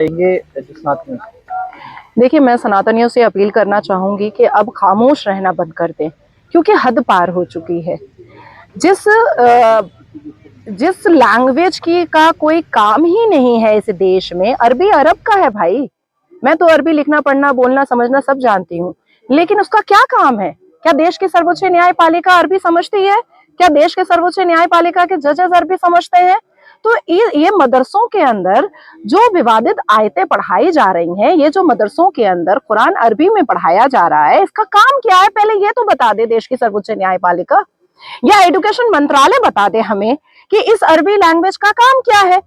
साथ में देखिए, मैं सनातनियों से अपील करना चाहूंगी कि अब खामोश रहना बंद कर दें, क्योंकि हद पार हो चुकी है। जिस जिस लैंग्वेज की का कोई काम ही नहीं है इस देश में, अरबी अरब का है भाई। मैं तो अरबी लिखना पढ़ना बोलना समझना सब जानती हूँ, लेकिन उसका क्या काम है? क्या देश की सर्वोच्च न्यायपालिका अरबी समझती है? क्या देश के सर्वोच्च न्यायपालिका के जजेस अरबी समझते हैं? तो ये मदरसों के अंदर जो विवादित आयतें पढ़ाई जा रही हैं, ये जो मदरसों के अंदर कुरान अरबी में पढ़ाया जा रहा है, इसका काम क्या है? पहले ये तो बता दे देश की सर्वोच्च न्यायपालिका, या एजुकेशन मंत्रालय बता दे हमें कि इस अरबी लैंग्वेज का काम क्या है।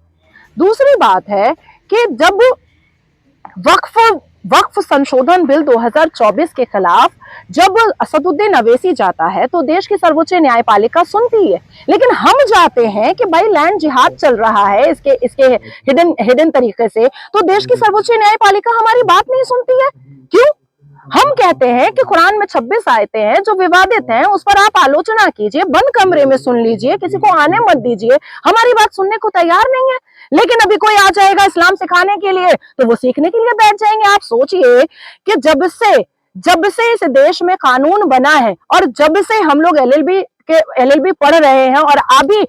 दूसरी बात है कि जब वक्फ वक्फ संशोधन बिल 2024 के खिलाफ जब असदुद्दीन अवैसी जाता है तो देश की सर्वोच्च न्यायपालिका सुनती है, लेकिन हम जाते हैं कि भाई लैंड जिहाद चल रहा है इसके इसके हिडन तरीके से, तो देश की सर्वोच्च न्यायपालिका हमारी बात नहीं सुनती है। क्यों? हम कहते हैं कि कुरान में 26 आयतें हैं जो विवादित हैं, उस पर आप आलोचना कीजिए, बंद कमरे में सुन लीजिए, किसी को आने मत दीजिए। हमारी बात सुनने को तैयार नहीं है। लेकिन अभी कोई आ जाएगा इस्लाम सिखाने के लिए तो वो सीखने के लिए बैठ जाएंगे। आप सोचिए कि जब से इस देश में कानून बना है और जब से हम लोग एलएलबी पढ़ रहे हैं, और अभी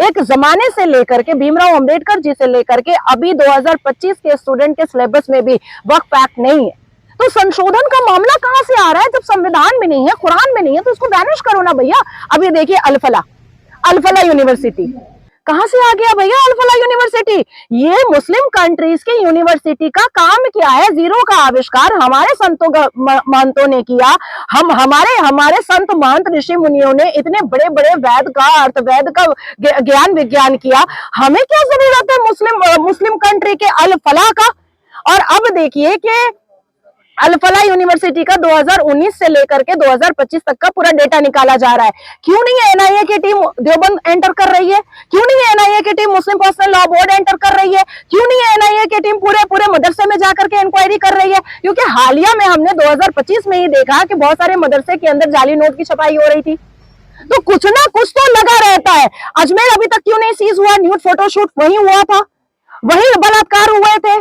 एक जमाने से लेकर के भीमराव अंबेडकर जी से लेकर के अभी 2025 के स्टूडेंट के सिलेबस में भी वक्फ एक्ट नहीं है, तो संशोधन का मामला कहां से आ रहा है? जब संविधान में नहीं है, कुरान में नहीं है, तो इसको बैनिश करो ना भैया। अभी देखिए अल फला यूनिवर्सिटी कहां से आ गया भैया? अल फला यूनिवर्सिटी, ये मुस्लिम कंट्रीज की यूनिवर्सिटी का काम क्या है? जीरो का आविष्कार हमारे महंतों ने किया। हमारे संत महंत ऋषि मुनियों ने इतने बड़े बड़े वेद का अर्थवेद का ज्ञान विज्ञान किया। हमें क्या जरूरत है मुस्लिम कंट्री के अल फला का? और अब देखिए कि अल फला यूनिवर्सिटी का 2019 से लेकर के 2025 तक का पूरा डेटा निकाला जा रहा है। क्यों नहीं है एनआईए की टीम देवबंद एंटर कर रही है? क्यों नहीं है एनआईए की टीम मुस्लिम पर्सनल लॉ बोर्ड एंटर कर रही है? क्यों नहीं है एनआईए की टीम पूरे मदरसे में जाकर के इंक्वायरी कर रही है? क्योंकि हालिया में हमने 2025 में ही देखा कि बहुत सारे मदरसे के अंदर जाली नोट की छपाई हो रही थी। तो कुछ ना कुछ तो लगा रहता है। अजमेर अभी तक क्यों नहीं सीज हुआ? न्यूड फोटोशूट वही हुआ था, वही बलात्कार हुए थे।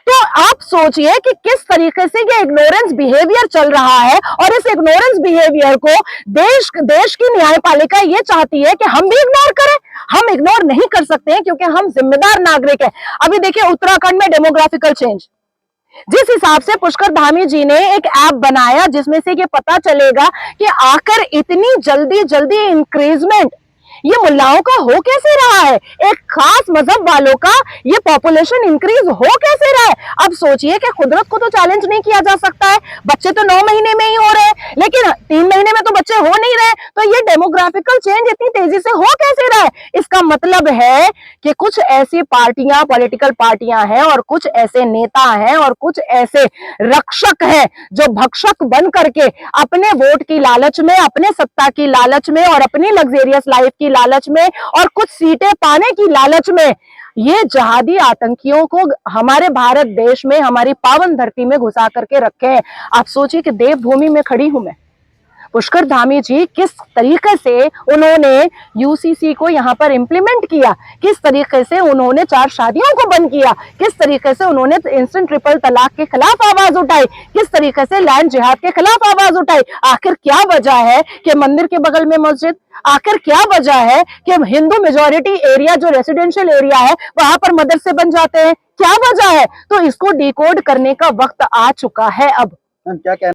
तो आप सोचिए कि किस तरीके से ये इग्नोरेंस बिहेवियर चल रहा है, और इस इग्नोरेंस बिहेवियर को देश की न्यायपालिका ये चाहती है कि हम भी इग्नोर करें। हम इग्नोर नहीं कर सकते हैं क्योंकि हम जिम्मेदार नागरिक हैं। अभी देखिए उत्तराखंड में डेमोग्राफिकल चेंज, जिस हिसाब से पुष्कर धामी जी ने एक ऐप बनाया जिसमें से ये पता चलेगा कि आकर इतनी जल्दी इंक्रीजमेंट ये मुल्लाओं का हो कैसे रहा है, एक खास मजहब वालों का ये पॉपुलेशन इंक्रीज हो कैसे रहा है। अब सोचिए कि कुदरत को तो चैलेंज नहीं किया जा सकता है। बच्चे तो 9 महीने में ही हो रहे हैं, लेकिन 3 महीने में तो बच्चे हो नहीं रहे। तो ये डेमोग्राफिकल चेंज इतनी तेजी से हो कैसे रहा है? इसका मतलब है कि कुछ ऐसी पार्टियां, पॉलिटिकल पार्टियां हैं, और कुछ ऐसे नेता हैं, और कुछ ऐसे रक्षक हैं जो भक्षक बन करके अपने वोट की लालच में, अपने सत्ता की लालच में, और अपनी लग्जेरियस लाइफ की लालच में, और कुछ सीटें पाने की लालच में ये जहादी आतंकियों को हमारे भारत देश में, हमारी पावन धरती में घुसा करके रखे हैं। आप सोचिए कि देवभूमि में खड़ी हूं मैं। पुष्कर धामी जी किस तरीके से उन्होंने यूसीसी को यहाँ पर इंप्लीमेंट किया, किस तरीके से उन्होंने 4 शादियों को बंद किया, किस तरीके से उन्होंने इंस्टेंट ट्रिपल तलाक के खिलाफ आवाज उठाई, किस तरीके से लैंड जिहाद के खिलाफ आवाज उठाई। आखिर क्या वजह है कि मंदिर के बगल में मस्जिद? आखिर क्या वजह है कि हिंदू मेजोरिटी एरिया जो रेसिडेंशियल एरिया है वहां पर मदरसे बन जाते हैं? क्या वजह है? तो इसको डिकोड करने का वक्त आ चुका है अब। क्या कहना